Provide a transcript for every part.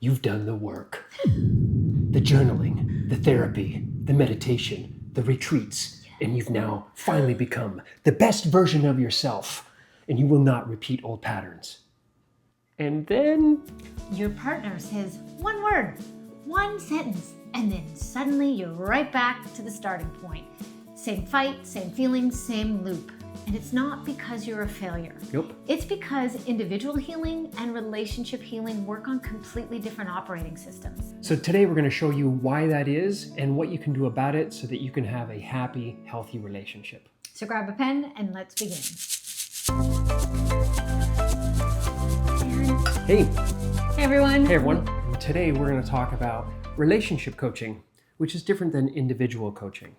You've done the work. The journaling, the therapy, the meditation, the retreats, and you've now finally become the best version of yourself, and you will not repeat old patterns. And then your partner says one word, one sentence, and then suddenly you're right back to the starting point. Same fight, same feelings, same loop. And it's not because you're a failure. Nope. It's because individual healing and relationship healing work on completely different operating systems. So today we're going to show you why that is and what you can do about it so that you can have a happy, healthy relationship. So grab a pen and let's begin. Hey. Hey everyone. Hey everyone. Today we're going to talk about relationship coaching, which is different than individual coaching.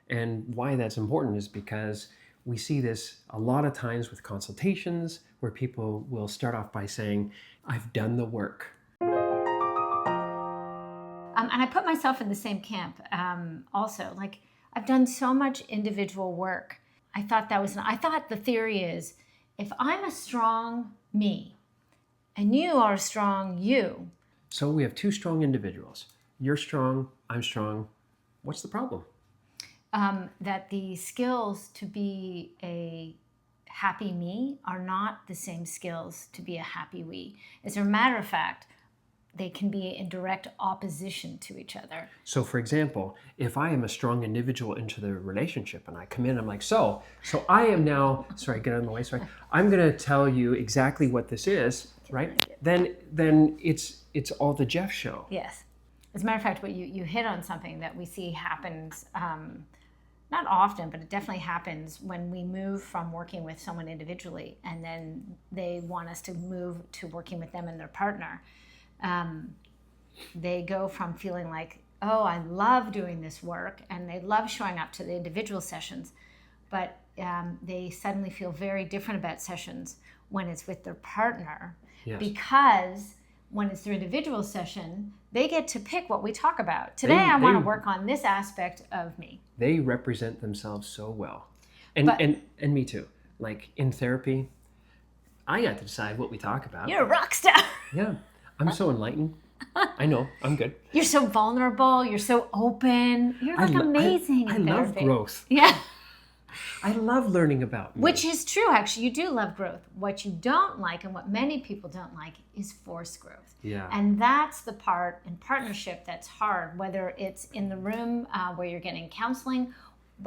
And why that's important is because we see this a lot of times with consultations where people will start off by saying, I've done the work. And I put myself in the same camp also. Like, I've done so much individual work. I thought the theory is, if I'm a strong me and you are a strong you. So we have two strong individuals. You're strong, I'm strong. What's the problem? That the skills to be a happy me are not the same skills to be a happy we. As a matter of fact, they can be in direct opposition to each other. So for example, if I am a strong individual into the relationship and I come in, I'm like, so I am now, sorry, get out of the way, sorry. I'm going to tell you exactly what this is, right? Then it's all the Jeff show. Yes. As a matter of fact, what you hit on something that we see happens, not often, but it definitely happens when we move from working with someone individually and then they want us to move to working with them and their partner. They go from feeling like, oh, I love doing this work, and they love showing up to the individual sessions, but they suddenly feel very different about sessions when it's with their partner. Yes. Because when it's their individual session, they get to pick what we talk about. Today, I want to work on this aspect of me. They represent themselves so well. And me too. Like in therapy, I got to decide what we talk about. You're a rock star. Yeah. I'm so enlightened. I know. I'm good. You're so vulnerable. You're so open. You're like amazing. I love growth. Yeah. I love learning about me. Which is true, actually. You do love growth. What you don't like, and what many people don't like, is forced growth. Yeah. And that's the part in partnership that's hard, whether it's in the room where you're getting counseling,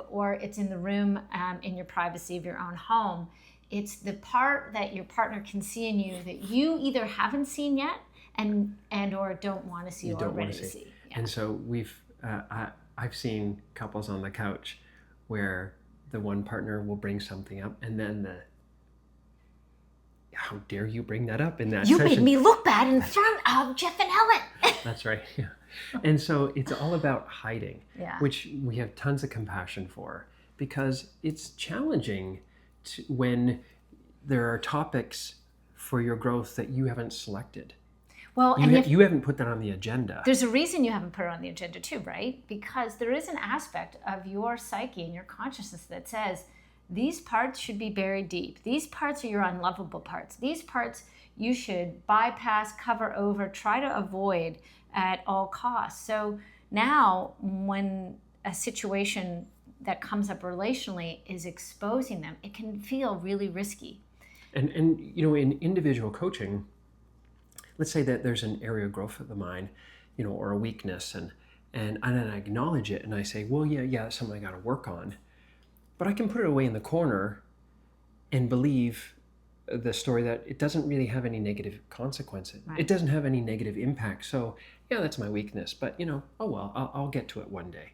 or it's in the room in your privacy of your own home. It's the part that your partner can see in you that you either haven't seen yet and or don't want to see or ready to see. Yeah. And so I've seen couples on the couch where the one partner will bring something up, and then how dare you bring that up in that session? You made me look bad in front of Jeff and Helen. That's right. Yeah. And so it's all about hiding, which we have tons of compassion for, because it's challenging when there are topics for your growth that you haven't selected. Well, you haven't put that on the agenda. There's a reason you haven't put it on the agenda too, right? Because there is an aspect of your psyche and your consciousness that says these parts should be buried deep. These parts are your unlovable parts. These parts you should bypass, cover over, try to avoid at all costs. So now when a situation that comes up relationally is exposing them, it can feel really risky. And in individual coaching, let's say that there's an area of growth of the mind, or a weakness, and then I acknowledge it and I say, well, yeah, that's something I got to work on. But I can put it away in the corner and believe the story that it doesn't really have any negative consequences. Right. It doesn't have any negative impact. So yeah, that's my weakness, but oh well, I'll get to it one day.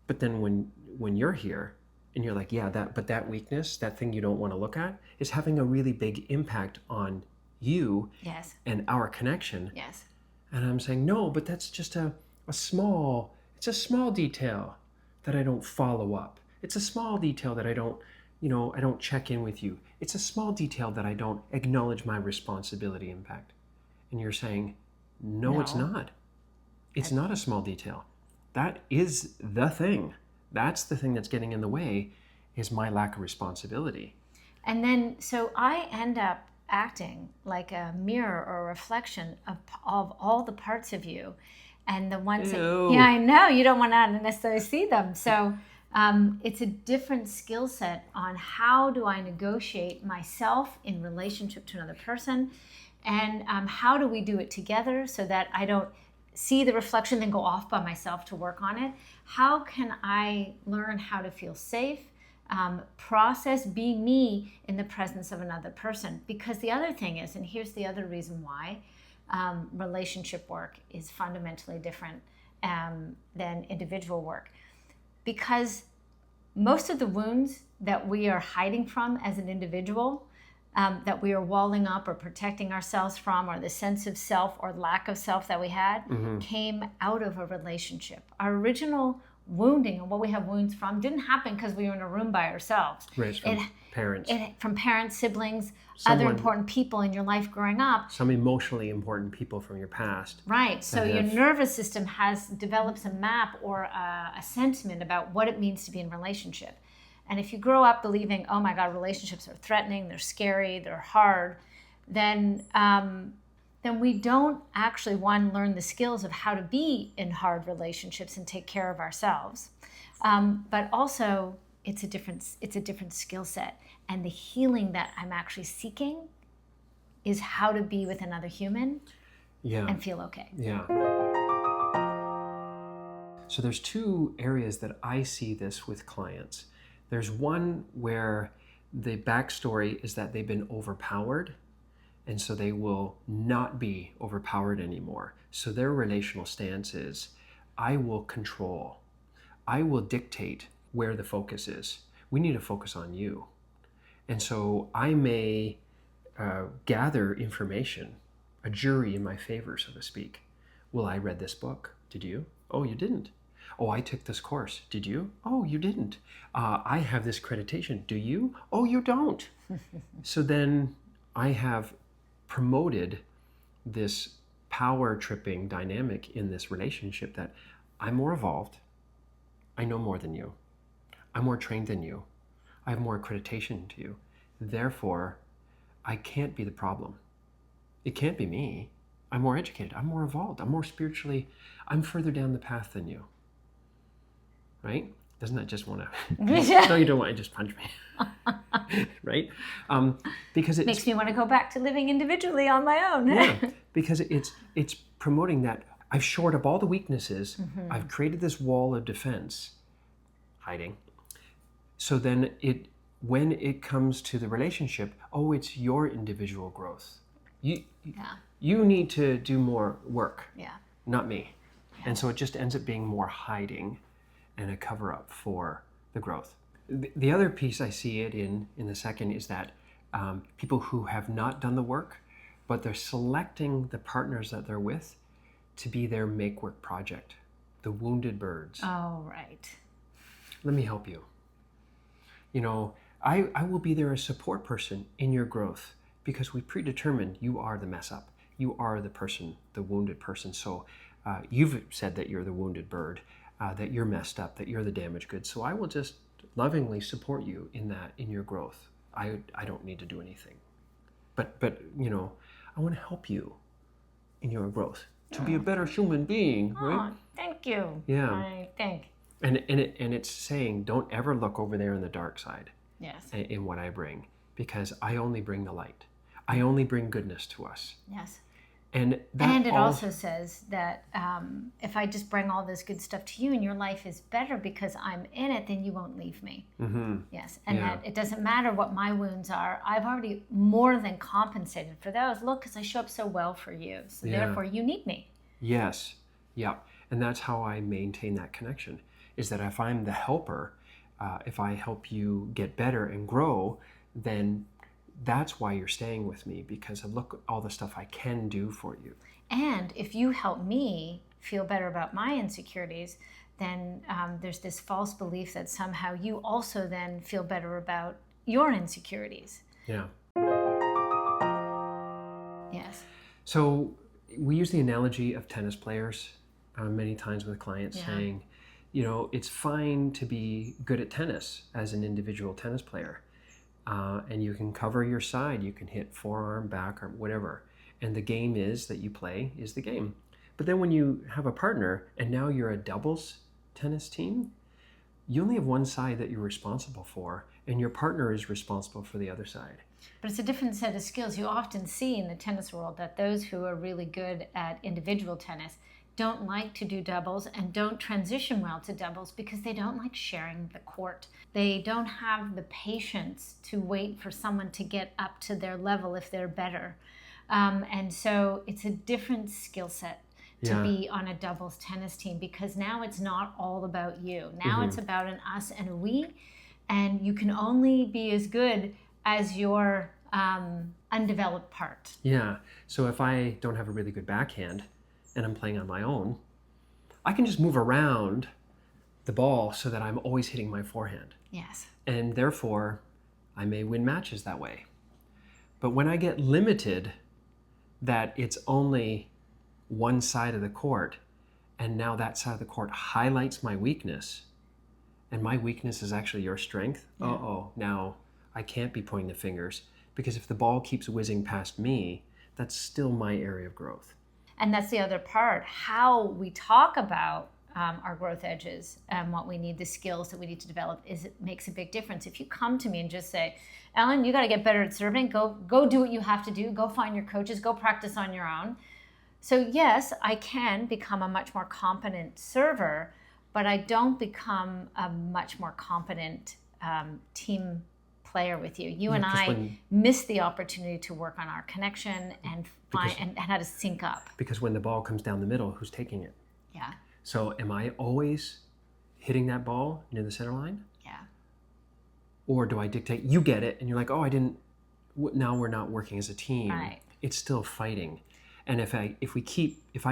But then when you're here and you're like, yeah, that weakness, that thing you don't want to look at, is having a really big impact on you. Yes. And our connection. Yes. And I'm saying, no, but that's just it's a small detail that I don't follow up. It's a small detail that I don't check in with you. It's a small detail that I don't acknowledge my responsibility impact. And you're saying, no, it's not. It's not a small detail. That is the thing. That's the thing that's getting in the way, is my lack of responsibility. And then, so I end up acting like a mirror or a reflection of all the parts of you. And the ones that, yeah, I know, you don't want to necessarily see them. So it's a different skill set on how do I negotiate myself in relationship to another person, and how do we do it together so that I don't see the reflection then go off by myself to work on it. How can I learn how to feel safe, process, be me in the presence of another person? Because the other thing is, and here's the other reason why, relationship work is fundamentally different than individual work. Because most of the wounds that we are hiding from as an individual, that we are walling up or protecting ourselves from, or the sense of self or lack of self that we had, came out of a relationship. Our original wounding and what we have wounds from didn't happen because we were in a room by ourselves. Right, from parents. From parents, siblings, other important people in your life growing up. Some emotionally important people from your past. Right. So your nervous system develops a map or a sentiment about what it means to be in a relationship. And if you grow up believing, oh my God, relationships are threatening, they're scary, they're hard, then we don't actually, one, learn the skills of how to be in hard relationships and take care of ourselves. But also, it's a different skill set. And the healing that I'm actually seeking is how to be with another human and feel okay. Yeah. So there's two areas that I see this with clients. There's one where the backstory is that they've been overpowered, and so they will not be overpowered anymore. So their relational stance is, I will control. I will dictate where the focus is. We need to focus on you. And so I may gather information, a jury in my favor, so to speak. Well, I read this book. Did you? Oh, you didn't. Oh, I took this course. Did you? Oh, you didn't. I have this accreditation. Do you? Oh, you don't. So then I have promoted this power tripping dynamic in this relationship that I'm more evolved. I know more than you. I'm more trained than you. I have more accreditation to you. Therefore, I can't be the problem. It can't be me. I'm more educated. I'm more evolved. I'm more spiritually, I'm further down the path than you. Right? Doesn't that just want to, no, you don't want to just punch me. Right? Because it makes me want to go back to living individually on my own. Yeah, because it's promoting that I've shored up all the weaknesses. I've created this wall of defense, hiding. So then when it comes to the relationship, oh, it's your individual growth. You need to do more work, not me. And so it just ends up being more hiding and a cover-up for the growth. The other piece I see it in the second is that people who have not done the work, but they're selecting the partners that they're with to be their make-work project, the wounded birds. Oh, right. Let me help you. You know, I will be there as a support person in your growth because we predetermined you are the mess up. You are the person, the wounded person. So you've said that you're the wounded bird, that you're messed up, that you're the damaged goods. So I will just lovingly support you in that, in your growth. I don't need to do anything. But you know, I want to help you in your growth to be a better human being, right? Oh, thank you. Yeah. I think. And it's saying, don't ever look over there on the dark side. Yes. In what I bring, because I only bring the light. I only bring goodness to us. Yes. And it also says that if I just bring all this good stuff to you and your life is better because I'm in it, then you won't leave me. Mm-hmm. Yes. And that it doesn't matter what my wounds are. I've already more than compensated for those. Look, because I show up so well for you. So therefore you need me. Yes. Yeah. And that's how I maintain that connection, is that if I'm the helper, if I help you get better and grow, then that's why you're staying with me, because of look all the stuff I can do for you. And if you help me feel better about my insecurities, then there's this false belief that somehow you also then feel better about your insecurities. Yeah. Yes. So we use the analogy of tennis players many times with clients, saying, you know, it's fine to be good at tennis as an individual tennis player. and you can cover your side. You can hit forearm, back, or whatever. And the game is that you play is the game. But then when you have a partner and now you're a doubles tennis team, you only have one side that you're responsible for, and your partner is responsible for the other side. But it's a different set of skills. You often see in the tennis world that those who are really good at individual tennis don't like to do doubles and don't transition well to doubles because they don't like sharing the court. They don't have the patience to wait for someone to get up to their level if they're better. And so it's a different skill set to be on a doubles tennis team, because now it's not all about you. Now it's about an us and a we, and you can only be as good as your undeveloped part. Yeah. So if I don't have a really good backhand and I'm playing on my own, I can just move around the ball so that I'm always hitting my forehand. Yes. And therefore, I may win matches that way. But when I get limited, that it's only one side of the court, and now that side of the court highlights my weakness, and my weakness is actually your strength. Now I can't be pointing the fingers, because if the ball keeps whizzing past me, that's still my area of growth. And that's the other part. How we talk about our growth edges and what we need, the skills that we need to develop, it makes a big difference. If you come to me and just say, Ellen, you got to get better at serving, go do what you have to do, go find your coaches, go practice on your own. So yes, I can become a much more competent server, but I don't become a much more competent team player with you. You and I miss the opportunity to work on our connection and and how to sync up. Because when the ball comes down the middle, who's taking it? Yeah. So am I always hitting that ball near the center line? Yeah. Or do I dictate, you get it, and you're like, oh, I didn't, now we're not working as a team. Right. It's still fighting. And if I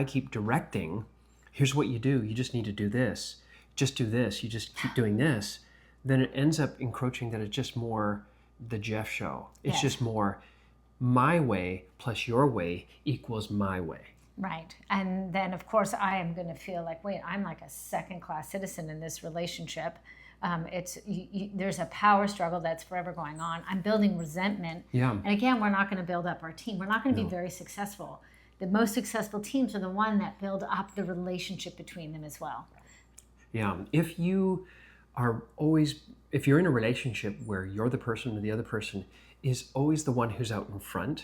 keep directing, here's what you do, you just need to do this, just do this, you just keep doing this, then it ends up encroaching that it's just more the Jeff show. It's just more my way plus your way equals my way. Right. And then, of course, I am going to feel like, wait, I'm like a second-class citizen in this relationship. There's a power struggle that's forever going on. I'm building resentment. Yeah. And again, we're not going to build up our team. We're not going to be very successful. The most successful teams are the one that build up the relationship between them as well. Yeah. If you're in a relationship where you're the person or the other person is always the one who's out in front,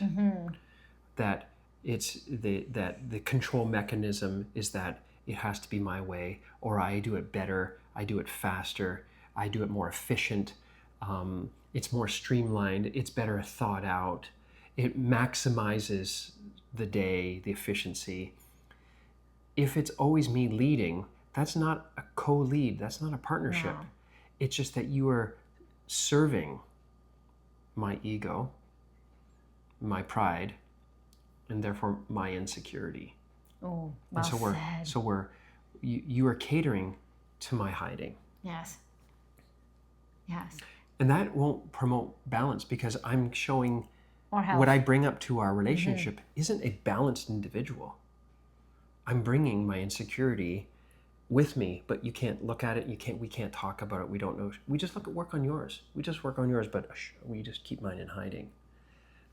that the control mechanism is that it has to be my way, or I do it better, I do it faster, I do it more efficient, it's more streamlined, it's better thought out, it maximizes the day, the efficiency. If it's always me leading, that's not a co-lead, that's not a partnership. No. It's just that you are serving my ego, my pride, and therefore my insecurity. Oh, well said. So you are catering to my hiding. Yes. Yes. And that won't promote balance, because I'm showing what I bring up to our relationship isn't a balanced individual. I'm bringing my insecurity with me, but you can't look at it. We can't talk about it. We don't know. We just work on yours. We just work on yours, but we just keep mine in hiding.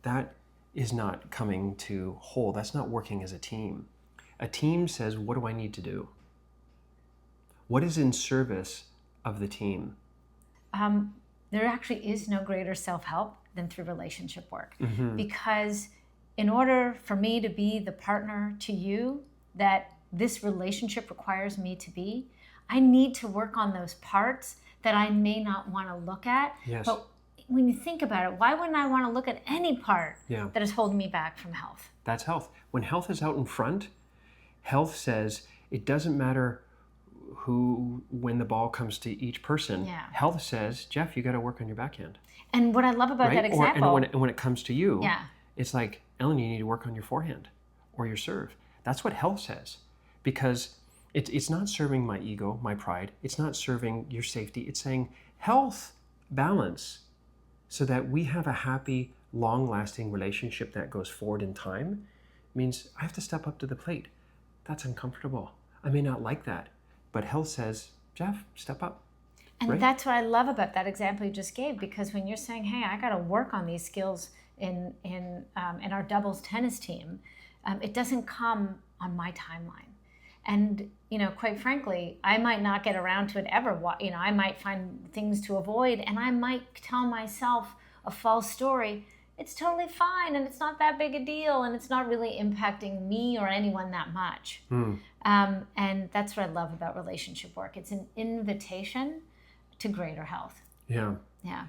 That is not coming to whole. That's not working as a team. A team says, what do I need to do? What is in service of the team? There actually is no greater self-help than through relationship work. Because in order for me to be the partner to you that this relationship requires me to be, I need to work on those parts that I may not want to look at. Yes. But when you think about it, why wouldn't I want to look at any part that is holding me back from health? That's health. When health is out in front, health says it doesn't matter when the ball comes to each person. Health says, Jeff, you got to work on your backhand. And what I love about that example, and when it comes to you, it's like, Ellen, you need to work on your forehand or your serve. That's what health says. Because it's not serving my ego, my pride. It's not serving your safety. It's saying health, balance, so that we have a happy, long-lasting relationship that goes forward in time. Means I have to step up to the plate. That's uncomfortable. I may not like that. But health says, Jeff, step up. And right? that's what I love about that example you just gave, because when you're saying, hey, I got to work on these skills in our doubles tennis team, it doesn't come on my timeline. And, quite frankly, I might not get around to it ever. I might find things to avoid, and I might tell myself a false story. It's totally fine, and it's not that big a deal, and it's not really impacting me or anyone that much. And that's what I love about relationship work. It's an invitation to greater health. Yeah. Yeah.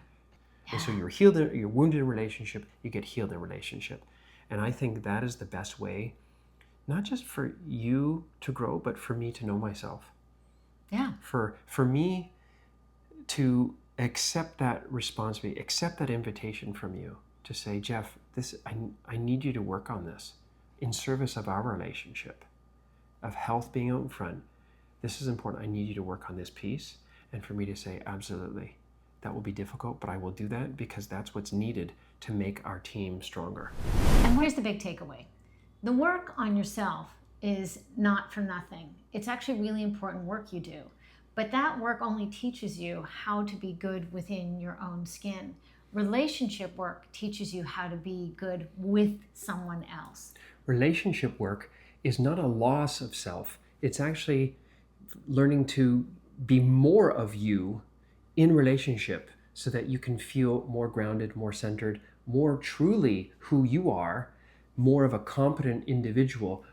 And so you're wounded in relationship, you get healed in relationship. And I think that is the best way, not just for you to grow, but for me to know myself. Yeah. For me to accept that responsibility, accept that invitation from you to say, Jeff, I need you to work on this in service of our relationship, of health being out in front. This is important. I need you to work on this piece. And for me to say, absolutely, that will be difficult, but I will do that because that's what's needed to make our team stronger. And here's the big takeaway. The work on yourself is not for nothing. It's actually really important work you do. But that work only teaches you how to be good within your own skin. Relationship work teaches you how to be good with someone else. Relationship work is not a loss of self. It's actually learning to be more of you in relationship so that you can feel more grounded, more centered, more truly who you are, more of a competent individual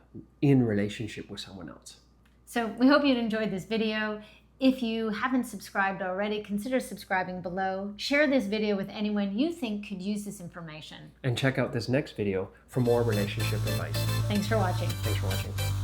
in relationship with someone else. So we hope you'd enjoyed this video. If you haven't subscribed already, consider subscribing below. Share this video with anyone you think could use this information. And check out this next video for more relationship advice. Thanks for watching. Thanks for watching.